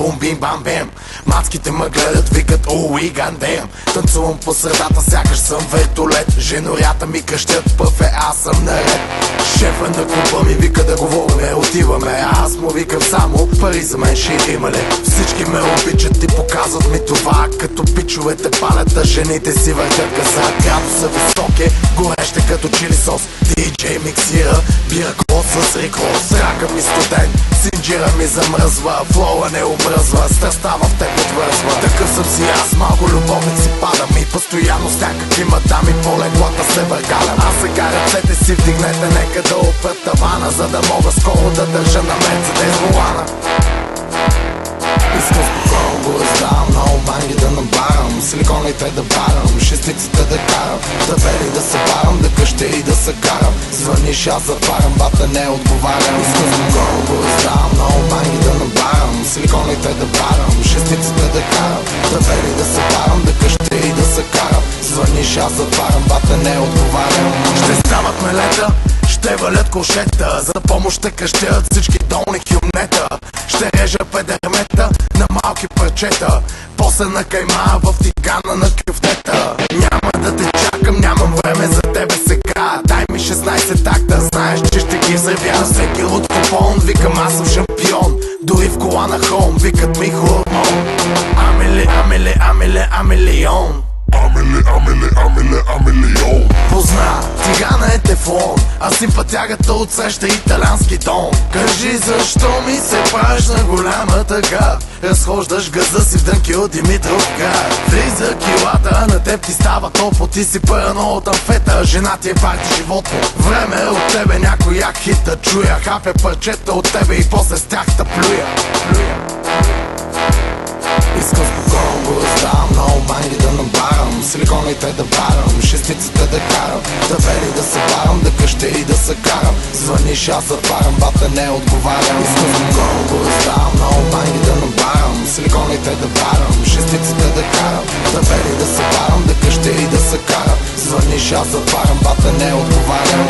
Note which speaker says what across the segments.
Speaker 1: бум бим бам бем. Мацките ме гледат, викат уи гандем. Танцувам по средата, сякаш съм вертолет. Женорята ми крещят, пъфе, аз съм наред. Шефа на клуба ми вика да говорим, отиваме. Аз му викам само, пари за мен ще има ли? Всички ме обичат и показват ми това. Като пичовете палят, а жените си въртят газа. Градуса висок е, гореще като чили сос. Диджей миксира, бира кол с рекорд. Зрака ми студент, синджира ми замръзва. Флоа не обръзва, страстта в теб отвързва. Такъв съм си аз, малко любовник си падам. И постоянно с някакви мадами по леглата се въргалям. Аз сега ръцете си вдигнете, нека да опрат тавана, за да мога скоро да държа на Мерцедес волана. Искам спокойно го раздавам, много банги да набарам, силиконите да барам, шестиците да карам, да вери да се барам, да къща и да се карам. Звъниш, аз затварям, бата не отговарям. Искам спокойно го раздавам, много банги да набарам, силиконите да барам, шестиците да карам, да вери да се барам, да къща и да се карам. Звъниш, аз затварям, бата не отговарям. Ще стават мелета, ще валят кошета, за помощ ще крещят всички долни кюмнета. Ще режа педермета на малки парчета, после на кайма в тигана на кюфтета. Няма да те чакам, нямам време за тебе сега. Дай ми 16 такта, знаеш, че ще ги взривя. Всеки от купон, викам аз съм шампион. Дори в кола на хром, викат ми хормон. Амели, амели, амели, амелион.
Speaker 2: Амели, амели, амели, амелион.
Speaker 1: Позна, тигана е тефлон, а си пътягата отсреща италиански тон. Кажи защо ми се правиш на голяма тъга, разхождаш газа си в дънки от Димитровград. Влиза килата, на теб ти става топло, ти си пърно от амфета, жена ти е парти животно. Време е от тебе някой як хит да чуя, хапя парчета от тебе и после с тях да плюя. Искам спокойно го раздавам, много банги да набарам, силиконите да барам, шестиците да карам, да вери да се барам, да къща и да се карам. Звъниш, аз затварям, бата не отговарям. Искам спокойно го раздавам, много банги да набарам, силиконите да барам, шестиците да карам, да вери да се барам, да къща и да се карам. Звъниш, аз затварям, бата не отговарям.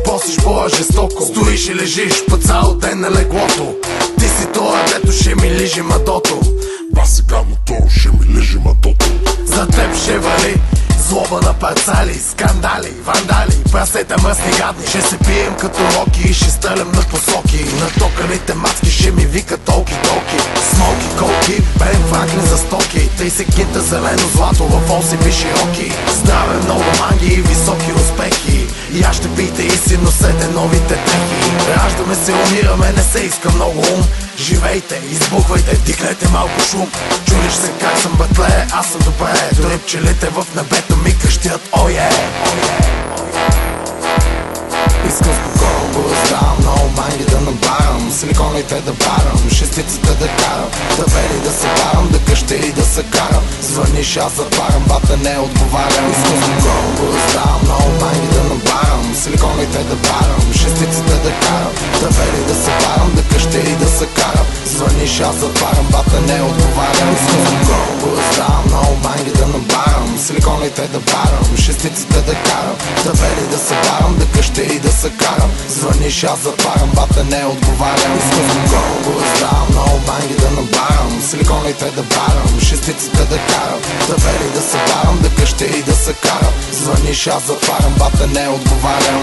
Speaker 1: Посиш по-жестоко, стоиш и лежиш по цял ден на леглото. Ти си това, дето ще ми лижи мадото.
Speaker 2: Ба сега на то ще ми лежи мадото.
Speaker 1: За теб ще вали злоба на парцали, скандали, вандали, прасета мръсни гадни. Ще се пием като роки и ще стрелям на посоки. Натоканите мацки ще ми викат толки-толки. Смолки, колки, Бен Франклин за стоки. 30 кинта зелено злато в оси широки. Здраве, много манги и високи успехи. И аз ще пийте и си носете новите техи. Раждаме се, умираме, не се иска много ум. Живейте, избухвайте, дихнете малко шум. Чудиш се как съм батле, аз съм добре. Дори пчелите в небето ми крещят ое. Искам спокойно го раздавам, много банги да набарам, силиконите да барам, шестиците да карам, да вери да се барам, да къща и да се карам. Звъниш, аз затварям, бата не отговарям. Искам спокойно го раздавам, много банги да набарам, силиконите да барам, шестиците да карам, да вери да се барам, да къща и да се карам. Звъниш, аз затварям, бата не отговарям. Искам спокойно го раздавам, много банги да набарам, силиконите да барам, шестиците да карам, да вери да се барам, да къща и да се карам. Звъниш, аз затварям, бата не отговарям. Искам спокойно го раздавам, много банги да набарам, силиконите да барам, шестиците да карам, да вери да се барам, да къща и да се карам. Звъниш, аз затварям, бата не отговарям.